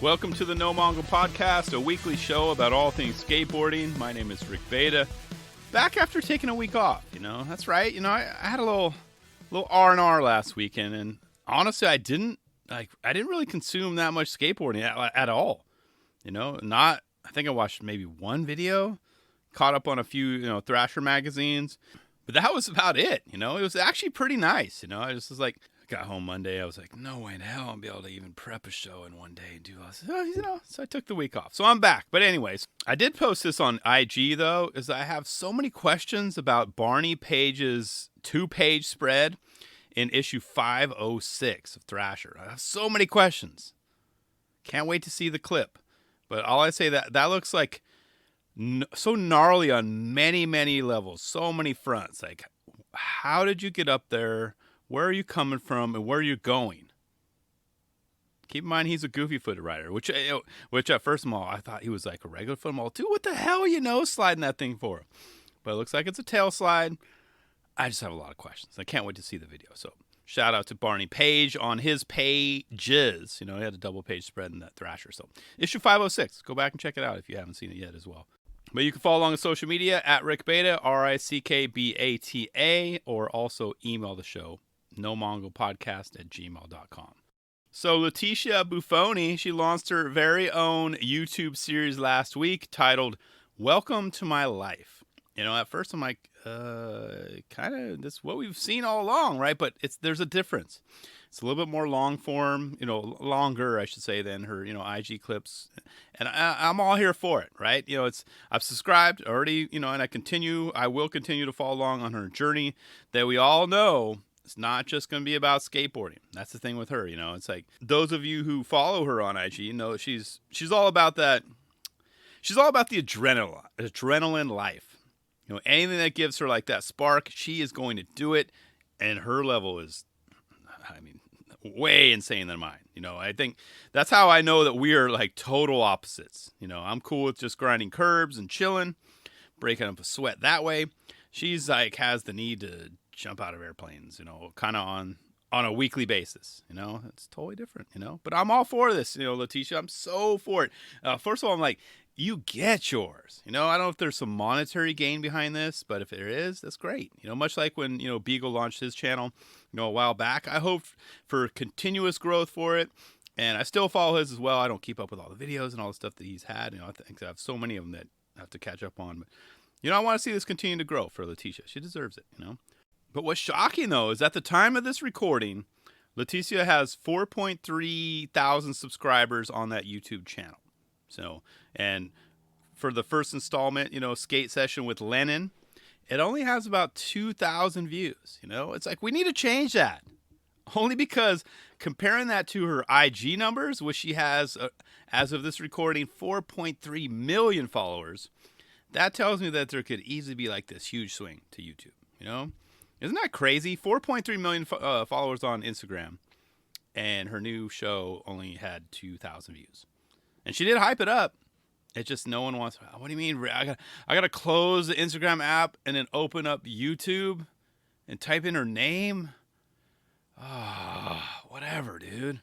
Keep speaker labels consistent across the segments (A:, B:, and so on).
A: Welcome to the No Mongo Podcast, a weekly show about all things skateboarding. My name is Rick Beta. Back after taking a week off, that's right. I had a little R&R last weekend, and honestly, I didn't really consume that much skateboarding at all. I think I watched maybe one video, caught up on a few, Thrasher magazines, but that was about it. It was actually pretty nice. I just was like, got home Monday. I was like, no way in hell I'll be able to even prep a show in one day and do all this. So I took the week off. So I'm back. But anyways, I did post this on IG though, is I have so many questions about Barney Page's 2-page spread in issue 506 of Thrasher. I have so many questions. Can't wait to see the clip. But all I say that looks like so gnarly on many, many levels, so many fronts. Like, how did you get up there? Where are you coming from, and where are you going? Keep in mind, he's a goofy-footed rider, which at first of all, I thought he was like a regular foot model too. What the hell are you sliding that thing for? But it looks like it's a tail slide. I just have a lot of questions. I can't wait to see the video. So shout out to Barney Page on his pages. He had a double-page spread in that Thrasher. So issue 506. Go back and check it out if you haven't seen it yet as well. But you can follow along on social media at RickBeta, RickBata, or also email the show, nomongopodcast@gmail.com. So Leticia Bufoni, she launched her very own YouTube series last week titled Welcome to My Life. At first I'm like, kind of this is what we've seen all along, right? But there's a difference. It's a little bit more long form, longer, I should say, than her, IG clips. And I'm all here for it, right? I've subscribed already, and I will continue to follow along on her journey that we all know. It's not just going to be about skateboarding. That's the thing with her, It's like those of you who follow her on IG, she's all about that. She's all about the adrenaline life. Anything that gives her like that spark, she is going to do it. And her level is, way insane than mine. I think that's how I know that we are like total opposites. I'm cool with just grinding curbs and chilling, breaking up a sweat that way. She's like has the need to jump out of airplanes, kind of on a weekly basis. It's totally different, but I'm all for this, Leticia. I'm so for it. First of all, I'm like, you get yours. I don't know if there's some monetary gain behind this, but if there is, that's great. Much like when, Beagle launched his channel, a while back, I hope for continuous growth for it. And I still follow his as well. I don't keep up with all the videos and all the stuff that he's had. I think I have so many of them that I have to catch up on. But, I want to see this continue to grow for Leticia. She deserves it, But what's shocking, though, is at the time of this recording, Leticia has 4.3 thousand subscribers on that YouTube channel. So, and for the first installment, skate session with Lennon, it only has about 2,000 views. It's like we need to change that. Only because comparing that to her IG numbers, which she has, as of this recording, 4.3 million followers, that tells me that there could easily be like this huge swing to YouTube. Isn't that crazy? 4.3 million followers on Instagram, and her new show only had 2,000 views. And she did hype it up. It's just no one wants. What do you mean? I gotta close the Instagram app and then open up YouTube and type in her name. Whatever, dude.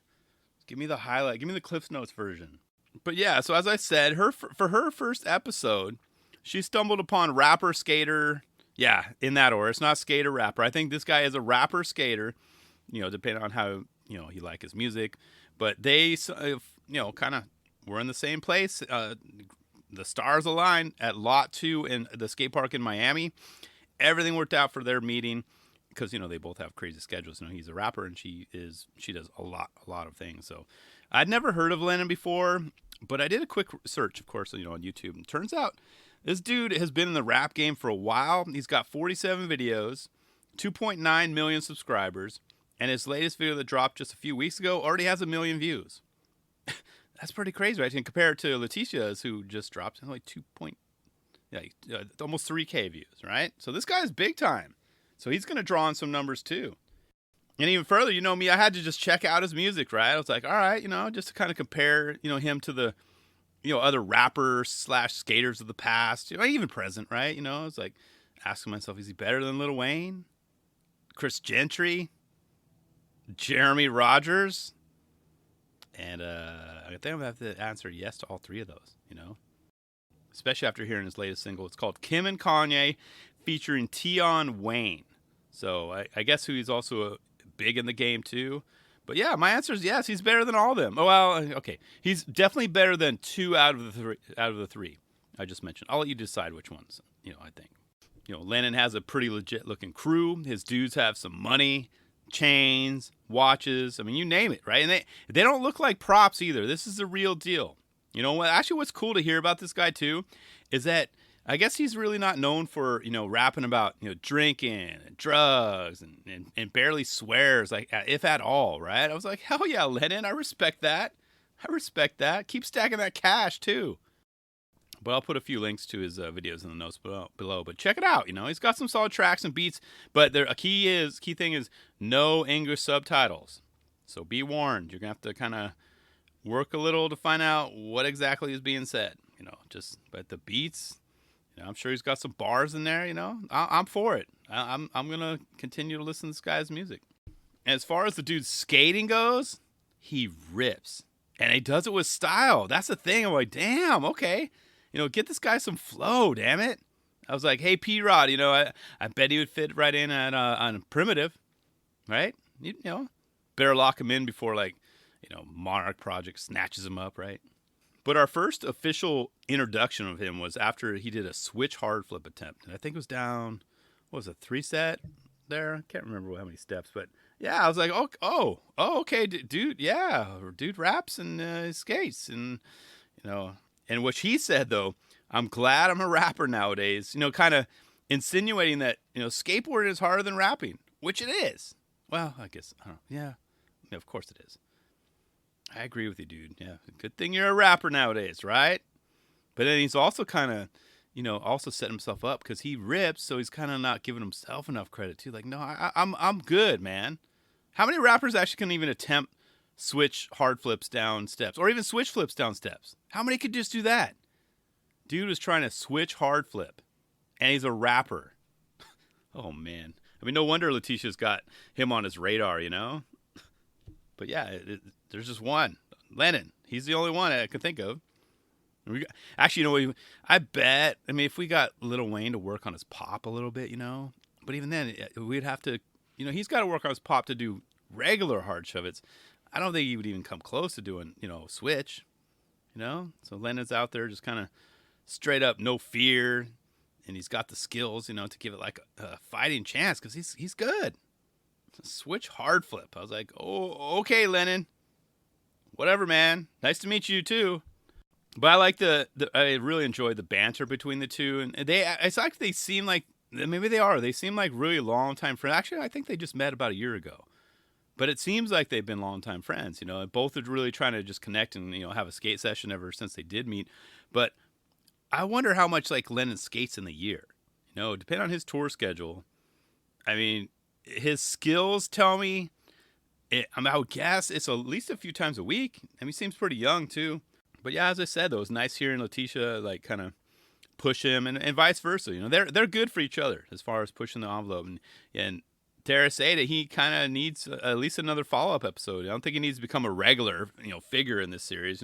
A: Give me the highlight. Give me the Cliffs Notes version. But yeah, so as I said, for her first episode, she stumbled upon rapper skater. Yeah, in that order. It's not skater rapper. I think this guy is a rapper skater. Depending on how he like his music. But they kind of. We're in the same place. The stars aligned at Lot 2 in the skate park in Miami. Everything worked out for their meeting because, they both have crazy schedules. He's a rapper and she does a lot of things. So I'd never heard of Lennon before, but I did a quick search, of course, on YouTube. And turns out this dude has been in the rap game for a while. He's got 47 videos, 2.9 million subscribers, and his latest video that dropped just a few weeks ago already has 1 million views. That's pretty crazy, right? And compare it to Leticia's, who just dropped like almost 3K views, right? So this guy's big time. So he's going to draw on some numbers too. And even further, me, I had to just check out his music, right? I was like, all right, just to kind of compare, him to the, other rappers / skaters of the past, even present, right? It's like, asking myself, is he better than Lil Wayne? Chris Gentry? Jeremy Rogers? And I think I'm going to have to answer yes to all three of those, especially after hearing his latest single. It's called Kim and Kanye, featuring Tion Wayne. So I guess who he's also big in the game too. But yeah, my answer is yes. He's better than all of them. Oh, well, okay. He's definitely better than 2 out of the three I just mentioned. I'll let you decide which ones. I think. Lennon has a pretty legit looking crew. His dudes have some money, chains, watches. I mean, you name it, right? And they don't look like props either. This is the real deal. Actually, what's cool to hear about this guy too is that I guess he's really not known for, rapping about, drinking and drugs and barely swears, like, if at all, right? I was like, hell yeah, Lennon, I respect that. Keep stacking that cash too. But I'll put a few links to his videos in the notes below. But check it out. He's got some solid tracks and beats. But a key thing is no English subtitles. So be warned. You're going to have to kind of work a little to find out what exactly is being said. But the beats, I'm sure he's got some bars in there. I'm for it. I'm going to continue to listen to this guy's music. And as far as the dude's skating goes, he rips. And he does it with style. That's the thing. I'm like, damn, okay. Get this guy some flow, damn it. I was like, hey, P-Rod, I bet he would fit right in on Primitive, right? Better lock him in before, Monarch Project snatches him up, right? But our first official introduction of him was after he did a switch hard flip attempt. And I think it was down, 3 set there? I can't remember how many steps, but yeah, I was like, oh, okay, dude, yeah. Dude raps and skates and, And what he said, though, I'm glad I'm a rapper nowadays, kind of insinuating that, skateboarding is harder than rapping, which it is. Well, I guess, I don't know. Yeah, of course it is. I agree with you, dude. Yeah, good thing you're a rapper nowadays, right? But then he's also kind of, also set himself up because he rips, so he's kind of not giving himself enough credit, too. Like, no, I'm good, man. How many rappers actually can even attempt switch hard flips down steps or even switch flips down steps? How many could just do that? Dude was trying to switch hard flip and he's a rapper. Oh man. I mean, no wonder Leticia's got him on his radar, But yeah, there's just one. Lennon. He's the only one I can think of. Actually, I bet, if we got Lil Wayne to work on his pop a little bit, but even then we'd have to, he's got to work on his pop to do regular hard shove-its. I don't think he would even come close to doing, switch, So Lennon's out there just kind of straight up, no fear. And he's got the skills, to give it like a fighting chance because he's good. Switch hard flip. I was like, oh, okay, Lennon. Whatever, man. Nice to meet you too. But I like I really enjoyed the banter between the two. And it's like they seem like, maybe they are. They seem like really long time friends. Actually, I think they just met about a year ago. But it seems like they've been longtime friends, Both are really trying to just connect and, have a skate session ever since they did meet. But I wonder how much, Lennon skates in the year. Depending on his tour schedule. I mean, his skills tell me, I would guess it's at least a few times a week. He seems pretty young, too. But yeah, as I said, though, it was nice hearing Leticia, kind of push him and vice versa. They're good for each other as far as pushing the envelope. And dare I say that he kind of needs at least another follow-up episode. I don't think he needs to become a regular, figure in this series.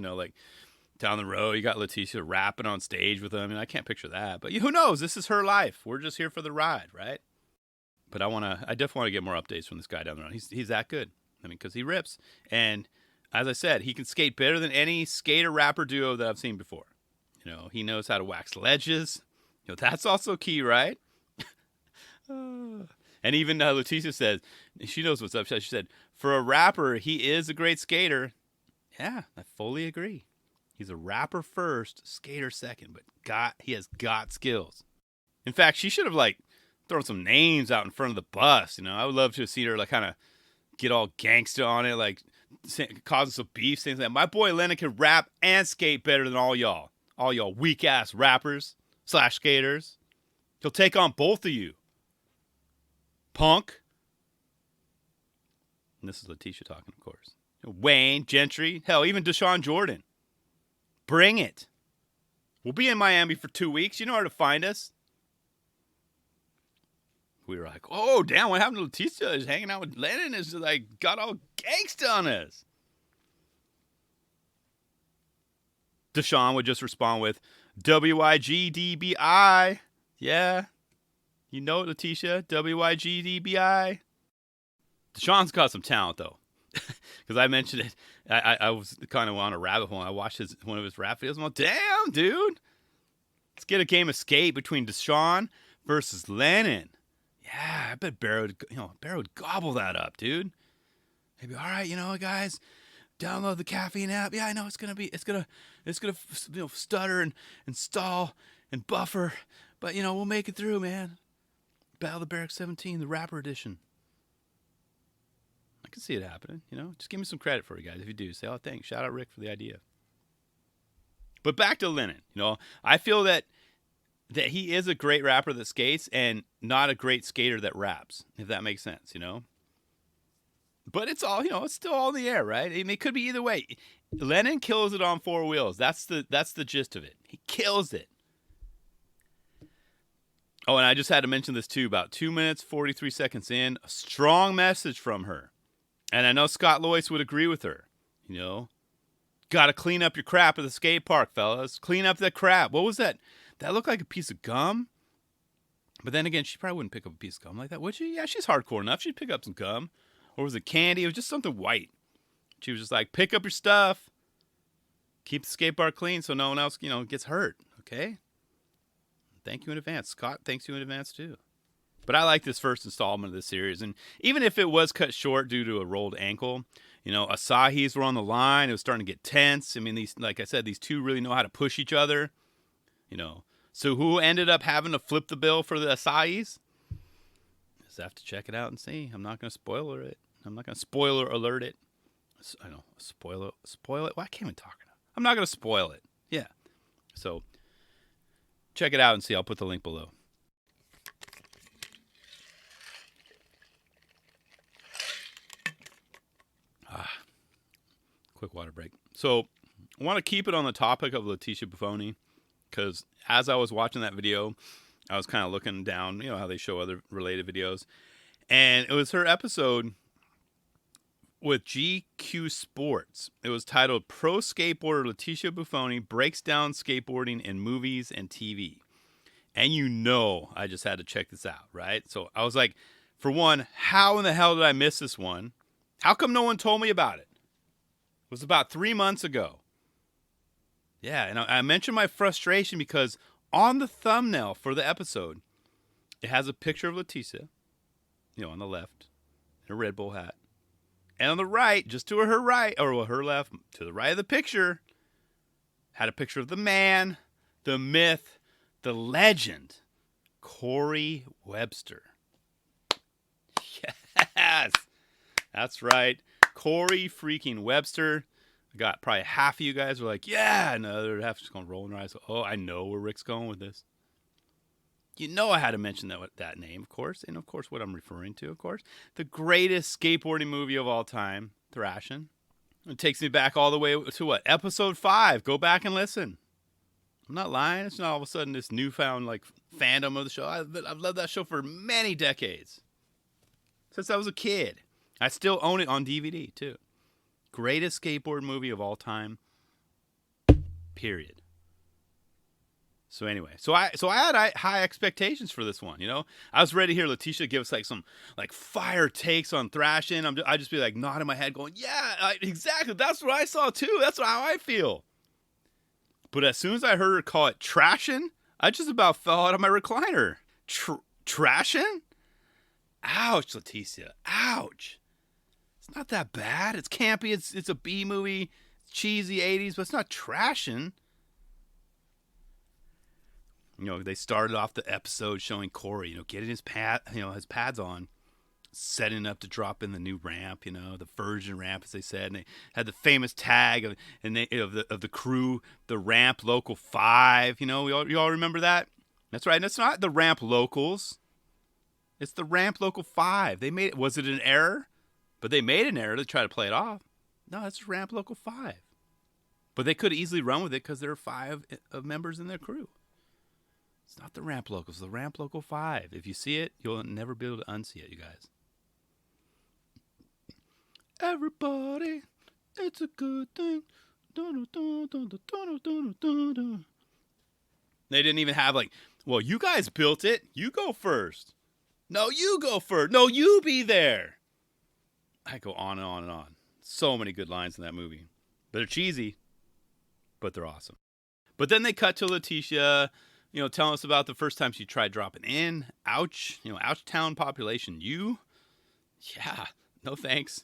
A: Down the road, you got Leticia rapping on stage with him. I can't picture that. But who knows? This is her life. We're just here for the ride, right? But I definitely want to get more updates from this guy down the road. He's that good. Because he rips. And as I said, he can skate better than any skater-rapper duo that I've seen before. He knows how to wax ledges. That's also key, right? And even Leticia said, she knows what's up. She said, for a rapper, he is a great skater. Yeah, I fully agree. He's a rapper first, skater second, but he has got skills. In fact, she should have thrown some names out in front of the bus. I would love to have seen her kind of get all gangsta on it, causing some beef, saying that my boy Lennon can rap and skate better than all y'all weak ass rappers / skaters. He'll take on both of you. Punk. And this is Leticia talking, of course. Wayne, Gentry, hell, even Dashawn Jordan. Bring it. We'll be in Miami for 2 weeks. You know where to find us. we were like, oh, damn, what happened to Leticia? Is hanging out with Lennon? Is like got all gangsta on us. Dashawn would just respond with, WYGDBI. Yeah. You know it, Leticia. WYGDBI. Dashawn's got some talent, though. Because I mentioned it. I was kind of on a rabbit hole. I watched one of his rap videos. I'm like, damn, dude. Let's get a game of skate between Dashawn versus Lennon. Yeah, I bet Barrow would gobble that up, dude. He'd be, all right, guys, download the caffeine app. Yeah, I know it's gonna stutter and stall and buffer, but we'll make it through, man. Battle of the Barracks 17, the rapper edition. I can see it happening, Just give me some credit for it, guys. If you do, say, oh, thanks. Shout out Rick for the idea. But back to Lennon, I feel that he is a great rapper that skates and not a great skater that raps, if that makes sense, But it's all, it's still all in the air, right? I mean, it could be either way. Lennon kills it on four wheels. That's the gist of it. He kills it. Oh, and I just had to mention this too. About 2 minutes, 43 seconds in, a strong message from her. And I know Scott Loyce would agree with her. Got to clean up your crap at the skate park, fellas. Clean up that crap. What was that? That looked like a piece of gum. But then again, she probably wouldn't pick up a piece of gum like that, would she? Yeah, she's hardcore enough. She'd pick up some gum. Or was it candy? It was just something white. She was just like, pick up your stuff. Keep the skate park clean so no one else, gets hurt. Okay? Thank you in advance. Scott, thanks you in advance too. But I like this first installment of the series. And even if it was cut short due to a rolled ankle, Asahis were on the line. It was starting to get tense. I mean, like I said, these two really know how to push each other. So who ended up having to flip the bill for the Asahis? Just have to check it out and see. I'm not going to spoiler it. I'm not going to spoiler alert it. I know, spoil it. Why can't I even talk now? I'm not going to spoil it. Yeah. So check it out and see. I'll put the link below. Quick water break. So I want to keep it on the topic of Leticia Bufoni because as I was watching that video, I was kind of looking down, how they show other related videos. And it was her episode with GQ Sports. It was titled Pro Skateboarder Leticia Bufoni Breaks Down Skateboarding in Movies and TV. And I just had to check this out, right? So I was like, for one, how in the hell did I miss this one? How come no one told me about it? It was about 3 months ago. Yeah, and I mentioned my frustration because on the thumbnail for the episode, it has a picture of Leticia, on the left, in a Red Bull hat. And on the right, just to her right, or her left, to the right of the picture, had a picture of the man, the myth, the legend, Corey Webster. Yes, that's right. Corey freaking Webster. I got probably half of you guys were like, yeah, and the other half just going rolling their eyes. Oh, I know where Rick's going with this. I had to mention that name, of course. And, of course, what I'm referring to, of course. The greatest skateboarding movie of all time, Thrashin'. It takes me back all the way to what? Episode 5. Go back and listen. I'm not lying. It's not all of a sudden this newfound, fandom of the show. I've loved that show for many decades. Since I was a kid. I still own it on DVD, too. Greatest skateboard movie of all time. Period. So anyway, so I had high expectations for this one, I was ready to hear Leticia give us some fire takes on Thrashin'. I'd just be nodding my head going, yeah, exactly. That's what I saw too. That's how I feel. But as soon as I heard her call it Trashin', I just about fell out of my recliner. Trashin'? Ouch, Leticia. Ouch. It's not that bad. It's campy. It's a B movie. It's cheesy 80s, but it's not trashing. They started off the episode showing Corey, getting his pads on, setting up to drop in the new ramp, the version ramp, as they said. And they had the famous tag of the crew, the Ramp Local 5. You all remember that? That's right. And it's not the Ramp Locals. It's the Ramp Local 5. They made it. Was it an error? But they made an error to try to play it off. No, it's Ramp Local 5. But they could easily run with it because there are 5 members in their crew. It's not the Ramp Local. It's the Ramp Local 5. If you see it, you'll never be able to unsee it, you guys. Everybody, it's a good thing. They didn't even have like, well, you guys built it. You go first. No, you go first. No, you be there. I go on and on and on. So many good lines in that movie. They're cheesy, but they're awesome. But then they cut to Leticia, telling us about the first time she tried dropping in. Ouch. Ouch town population. You? Yeah, no thanks.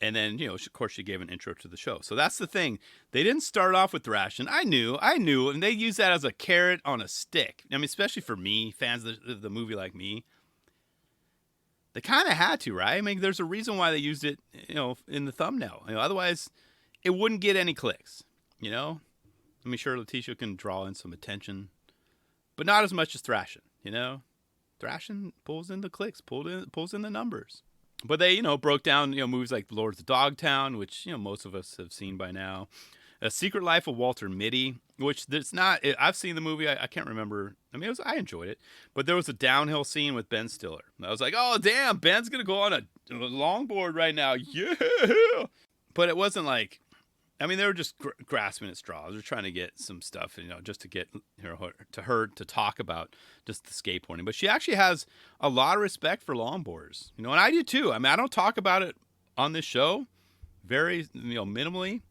A: And then, of course, she gave an intro to the show. So that's the thing. They didn't start off with thrashing. I knew. And they used that as a carrot on a stick. I mean, especially for me, fans of the movie like me. They kind of had to, right? I mean, there's a reason why they used it, in the thumbnail. Otherwise, it wouldn't get any clicks, I mean, sure, Leticia can draw in some attention, but not as much as thrashing, Thrashing pulls in the clicks, pulls in the numbers. But they, broke down, movies like Lords of Dogtown, which, most of us have seen by now. A Secret Life of Walter Mitty, which there's not. I've seen the movie. I can't remember. I mean, I enjoyed it. But there was a downhill scene with Ben Stiller. I was like, oh, damn, Ben's going to go on a longboard right now. Yeah. But it wasn't like, I mean, they were just grasping at straws. They're trying to get some stuff, just to get her to talk about just the skateboarding. But she actually has a lot of respect for longboarders, and I do too. I mean, I don't talk about it on this show very, minimally,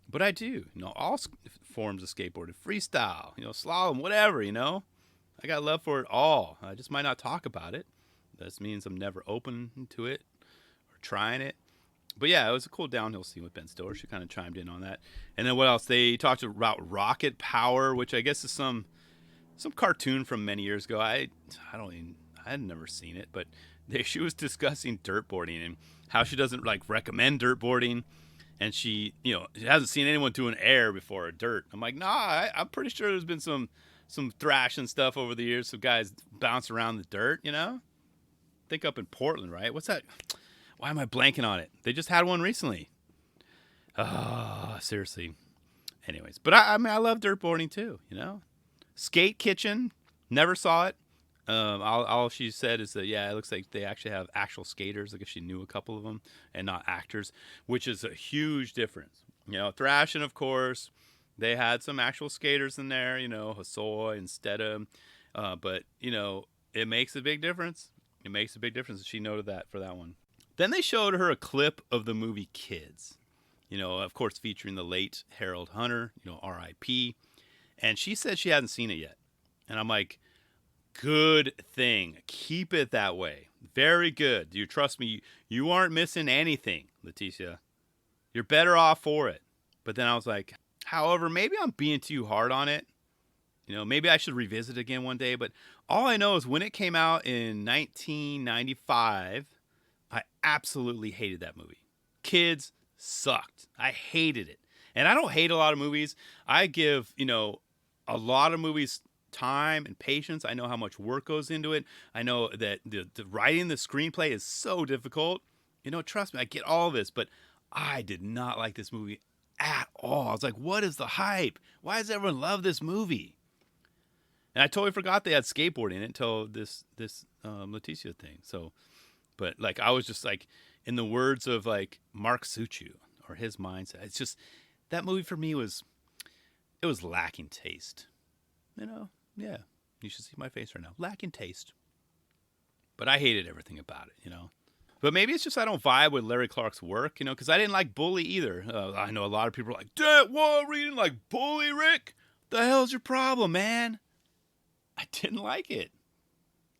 A: but I do. All forms of skateboarding, freestyle, slalom, whatever, I got love for it all. I just might not talk about it. That means I'm never open to it or trying it. But yeah, it was a cool downhill scene with Ben Stiller. She kind of chimed in on that. And then what else? They talked about Rocket Power, which I guess is some cartoon from many years ago. I had never seen it, but she was discussing dirtboarding and how she doesn't recommend dirtboarding, and she hasn't seen anyone doing air before or dirt. I'm like, nah, I'm pretty sure there's been some thrash and stuff over the years. Some guys bounce around the dirt, Think up in Portland, right? What's that? Why am I blanking on it? They just had one recently. Seriously. Anyways, but I mean, I love dirtboarding too, Skate Kitchen, never saw it. All she said is that, yeah, it looks like they actually have actual skaters. I guess she knew a couple of them and not actors, which is a huge difference. Thrashing, of course, they had some actual skaters in there, Hosoi and Stedham. But, it makes a big difference. It makes a big difference. She noted that for that one. Then they showed her a clip of the movie Kids, of course, featuring the late Harold Hunter, R.I.P. And she said she hadn't seen it yet. And I'm like, good thing. Keep it that way. Very good. You trust me? You aren't missing anything, Leticia. You're better off for it. But then I was like, however, maybe I'm being too hard on it. Maybe I should revisit it again one day. But all I know is when it came out in 1995, I absolutely hated that movie. Kids sucked. I hated it. And I don't hate a lot of movies. I give, a lot of movies time and patience. I know how much work goes into it. I know that the writing the screenplay is so difficult. Trust me, I get all of this. But I did not like this movie at all. I was like, what is the hype? Why does everyone love this movie? And I totally forgot they had skateboarding in it until this Leticia thing. So... But I was just in the words of Mark Suciu or his mindset, it's just that movie for me it was lacking taste. Yeah, you should see my face right now, lacking taste. But I hated everything about it, But maybe it's just I don't vibe with Larry Clark's work, because I didn't like Bully either. I know a lot of people are like, "Dad, what? You didn't like Bully, Rick? The hell's your problem, man?" I didn't like it.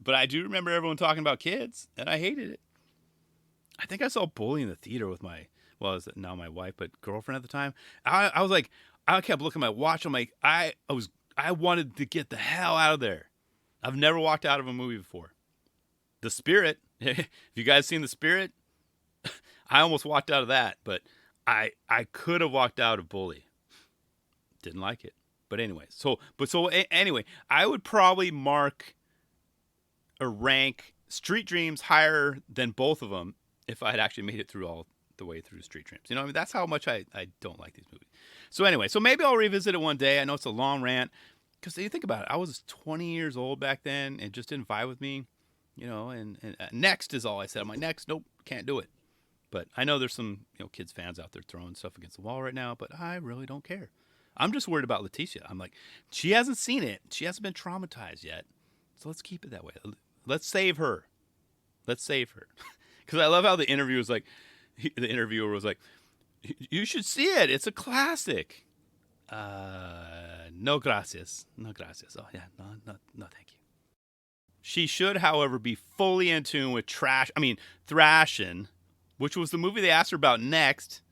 A: But I do remember everyone talking about Kids, and I hated it. I think I saw Bully in the theater with my wife, but girlfriend at the time. I was like, I kept looking at my watch. I'm like, I wanted to get the hell out of there. I've never walked out of a movie before. The Spirit, if you guys seen The Spirit, I almost walked out of that, but I could have walked out of Bully. Didn't like it. But anyway, anyway, I would probably mark or rank Street Dreams higher than both of them if I had actually made it through all the way through Street Dreams. I mean, that's how much I don't like these movies. So anyway, maybe I'll revisit it one day. I know it's a long rant, Because you think about it, I was 20 years old back then and just didn't vibe with me, and next is all I said. I'm like, next, nope, can't do it. But I know there's some, kids fans out there throwing stuff against the wall right now, but I really don't care. I'm just worried about Leticia. I'm like, she hasn't seen it. She hasn't been traumatized yet. So let's keep it that way. Let's save her. Let's save her. Because I love how the interviewer was like, you should see it. It's a classic. No gracias. No gracias. Oh, yeah. No, thank you. She should, however, be fully in tune with Thrashin', which was the movie they asked her about next.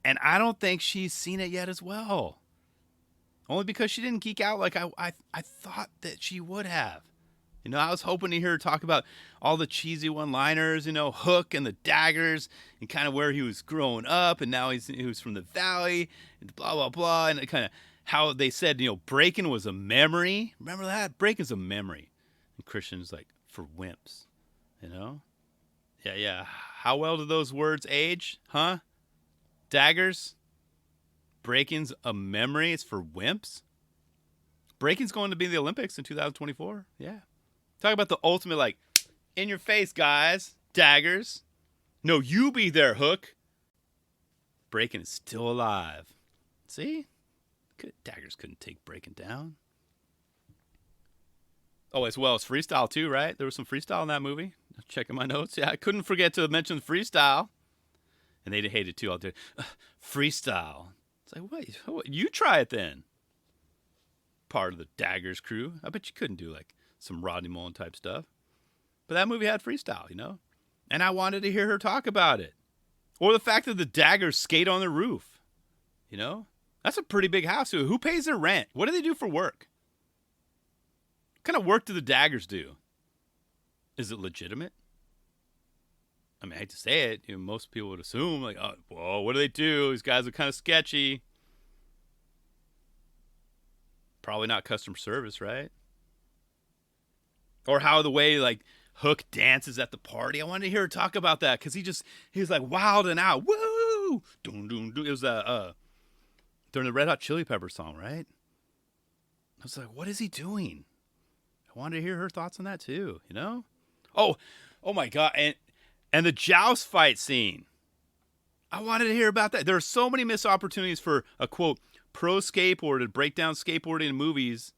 A: And I don't think she's seen it yet as well. Only because she didn't geek out like I thought that she would have. I was hoping to hear her talk about all the cheesy one-liners, Hook and the daggers, and kind of where he was growing up, and now he was from the valley, and blah, blah, blah, and kind of how they said, breaking was a memory. Remember that? Breaking's a memory. And Christian's like, for wimps, Yeah. How well do those words age, huh? Daggers? Breaking's a memory? It's for wimps? Breaking's going to be in the Olympics in 2024. Yeah. Talk about the ultimate, like, in your face, guys. Daggers. No, you be there, Hook. Breaking is still alive. See? Daggers couldn't take Breaking down. Oh, as well as freestyle, too, right? There was some freestyle in that movie. Checking my notes. Yeah, I couldn't forget to mention freestyle. And they hate it, too. I'll do freestyle. It's like, what? You try it, then. Part of the Daggers crew. I bet you couldn't do, like, some Rodney Mullen type stuff. But that movie had freestyle, And I wanted to hear her talk about it. Or the fact that the Daggers skate on the roof. That's a pretty big house. Who pays their rent? What do they do for work? What kind of work do the Daggers do? Is it legitimate? I mean, I hate to say it. Most people would assume, like, oh, whoa, what do they do? These guys are kind of sketchy. Probably not customer service, right? Or how the way, like, Hook dances at the party. I wanted to hear her talk about that because he was like wilding out. Woo! Doom, doom, doom. It was during the Red Hot Chili Peppers song, right? I was like, what is he doing? I wanted to hear her thoughts on that too, Oh my God. And the joust fight scene. I wanted to hear about that. There are so many missed opportunities for a, quote, pro skateboarder to break down skateboarding in movies.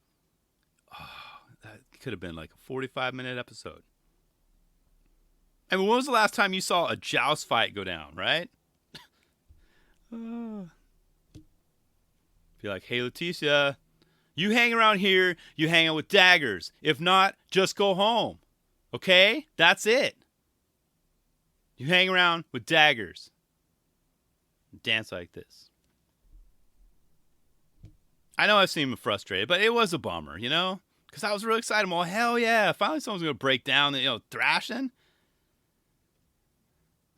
A: That could have been like a 45-minute episode. I mean, when was the last time you saw a joust fight go down, right? Be like, hey, Leticia, you hang around here, you hang out with daggers. If not, just go home. Okay? That's it. You hang around with daggers. Dance like this. I know I've seen him frustrated, but it was a bummer, Because I was really excited. Well, hell yeah. Finally someone's going to break down, thrashing.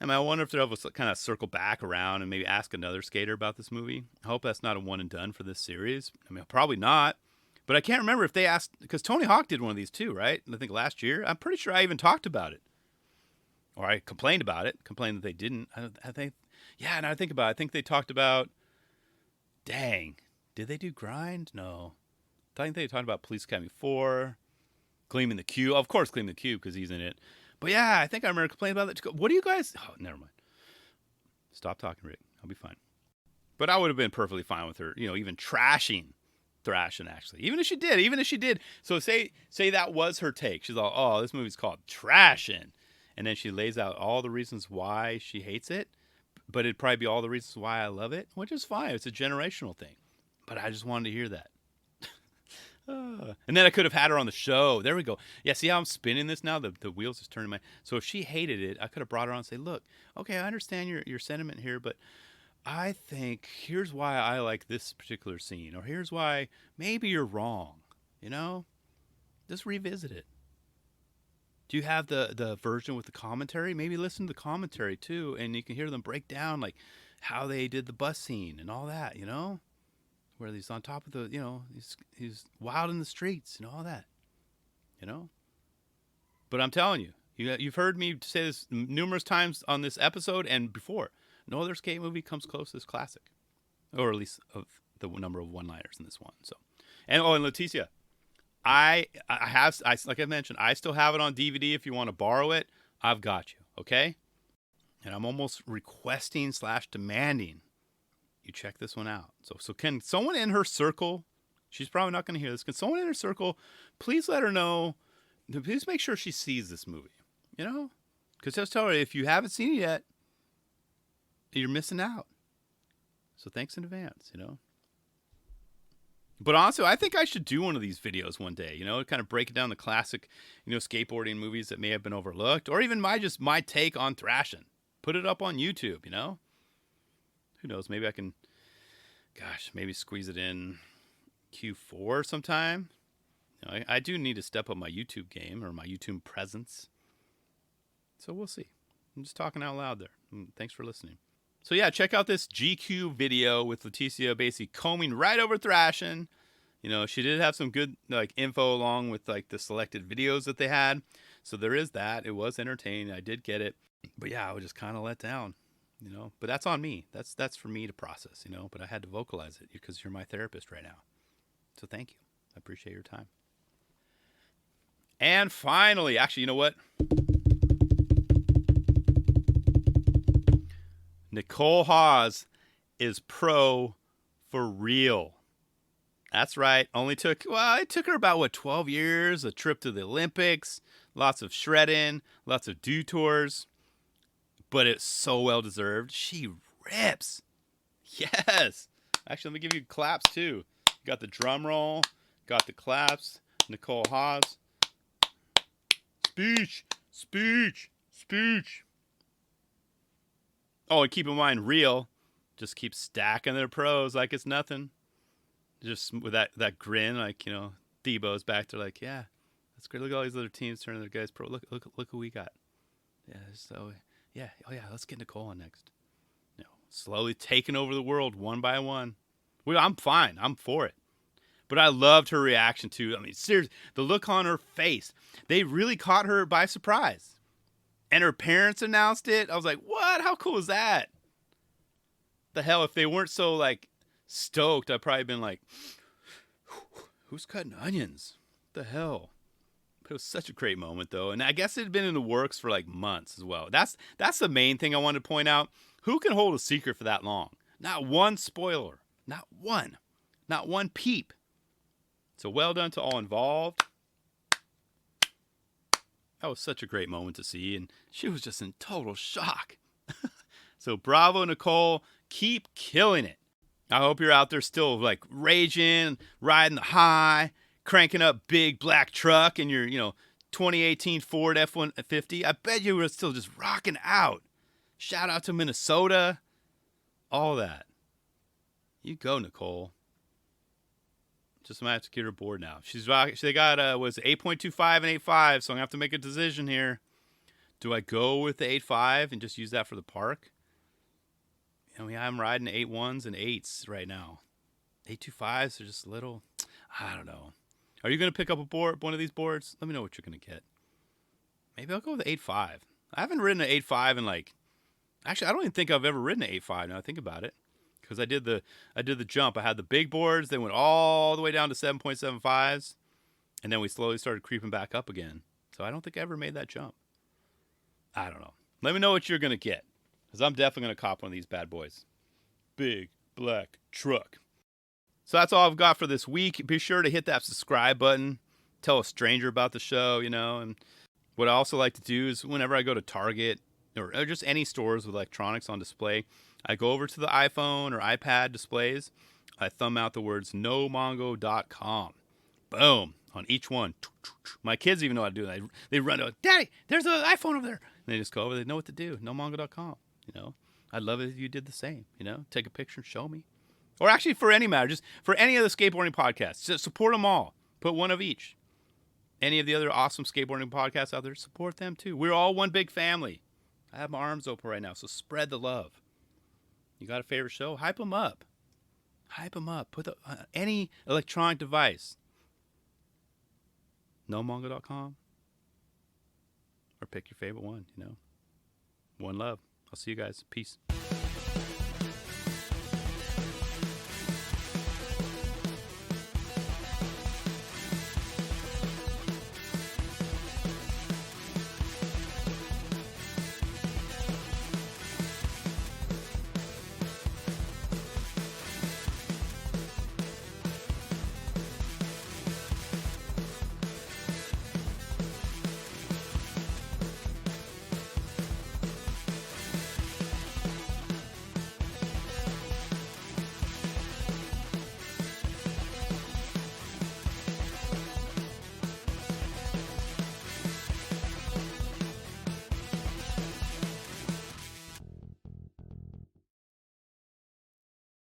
A: I mean, I wonder if they'll kind of circle back around and maybe ask another skater about this movie. I hope that's not a one and done for this series. I mean, probably not. But I can't remember if they asked, because Tony Hawk did one of these too, right? I think last year. I'm pretty sure I even talked about it. Or I complained about it. Complained that they didn't. I think, yeah, and I think about it. I think they talked about, dang, did they do Grind? No. I think they talked about Police Academy 4, Gleaming the Cube. Of course, Gleaming the Cube, because he's in it. But yeah, I think I remember complaining about that. What do you guys... Oh, never mind. Stop talking, Rick. I'll be fine. But I would have been perfectly fine with her, even trashing Thrashing, actually. Even if she did. So say that was her take. She's like, oh, this movie's called Trashing. And then she lays out all the reasons why she hates it. But it'd probably be all the reasons why I love it, which is fine. It's a generational thing. But I just wanted to hear that. And then I could have had her on the show. There we go. Yeah, see how I'm spinning this now? The wheels just turning my... So if she hated it, I could have brought her on and say, look, okay, I understand your sentiment here, but I think here's why I like this particular scene. Or here's why maybe you're wrong. Just revisit it. Do you have the version with the commentary? Maybe listen to the commentary too, and you can hear them break down like how they did the bus scene and all that, where he's on top of the, he's wild in the streets and all that, But I'm telling you, you've heard me say this numerous times on this episode and before. No other skate movie comes close to this classic, or at least of the number of one-liners in this one. So, And Leticia, I like I mentioned, I still have it on DVD. If you want to borrow it, I've got you. Okay. And I'm almost requesting / demanding you check this one out. So can someone in her circle? She's probably not going to hear this. Can someone in her circle please let her know? Please make sure she sees this movie. You know, because just tell her if you haven't seen it yet, you're missing out. So thanks in advance. You know. But honestly, I think I should do one of these videos one day, you know, kind of break down the classic, you know, skateboarding movies that may have been overlooked, or even my take on thrashing. Put it up on YouTube, you know? Who knows? Maybe I can, maybe squeeze it in Q4 sometime. You know, I do need to step up my YouTube game or my YouTube presence. So we'll see. I'm just talking out loud there. Thanks for listening. So yeah, check out this GQ video with Leticia basically combing right over thrashing. You know, she did have some good like info along with like the selected videos that they had. So there is that. It was entertaining. I did get it. But yeah, I was just kind of let down, you know. But that's on me. That's for me to process, you know. But I had to vocalize it because you're my therapist right now. So thank you. I appreciate your time. And finally, actually, you know what? Nicole Hause is pro for real. That's right. It took her about, 12 years, a trip to the Olympics, lots of shredding, lots of detours, but it's so well deserved. She rips. Yes. Actually, let me give you claps too. Got the drum roll, got the claps. Nicole Hause. Speech, speech, speech. Oh, and keep in mind, real just keep stacking their pros like it's nothing. Just with that grin, like, you know, Debo's back there like, yeah, that's great. Look at all these other teams turning their guys pro. Look who we got. Yeah, so, yeah. Oh, yeah, let's get Nicole on next. You know, slowly taking over the world one by one. Well, I'm fine. I'm for it. But I loved her reaction, too. I mean, seriously, the look on her face. They really caught her by surprise. And her parents announced it. I was like, what? How cool is that? The hell, if they weren't so, like, stoked, I'd probably been like, who's cutting onions? What the hell? But it was such a great moment, though. And I guess it had been in the works for, like, months as well. That's the main thing I wanted to point out. Who can hold a secret for that long? Not one spoiler. Not one. Not one peep. So well done to all involved. That was such a great moment to see, and she was just in total shock. So bravo, Nicole. Keep killing it. I hope you're out there still like raging, riding the high, cranking up big black truck in your, 2018 Ford F-150. I bet you were still just rocking out. Shout out to Minnesota. All that. You go, Nicole. Just might have to get her board now. They got 8.25 and 8.5, so I'm gonna have to make a decision here. Do I go with the 8.5 and just use that for the park? I'm riding 8.1s and 8s right now. 8.25s are just little. I don't know. Are you gonna pick up one of these boards? Let me know what you're gonna get. Maybe I'll go with the 8.5. I haven't ridden an 8.5 in actually, I don't even think I've ever ridden an 8.5 now I think about it. Because I did the jump. I had the big boards. They went all the way down to 7.75s. And then we slowly started creeping back up again. So I don't think I ever made that jump. I don't know. Let me know what you're going to get. Because I'm definitely going to cop one of these bad boys. Big black truck. So that's all I've got for this week. Be sure to hit that subscribe button. Tell a stranger about the show, And what I also like to do is whenever I go to Target or just any stores with electronics on display, I go over to the iPhone or iPad displays. I thumb out the words nomongo.com. Boom. On each one. My kids even know how to do that. They run to, Daddy, there's an iPhone over there. And they just go over, they know what to do. Nomongo.com. I'd love it if you did the same. Take a picture and show me. Or actually for any matter, just for any of the skateboarding podcasts, just support them all. Put one of each. Any of the other awesome skateboarding podcasts out there, support them too. We're all one big family. I have my arms open right now, so spread the love. You got a favorite show? Hype them up. Hype them up. Put any electronic device. Nomongo.com. Or pick your favorite one, One love. I'll see you guys. Peace.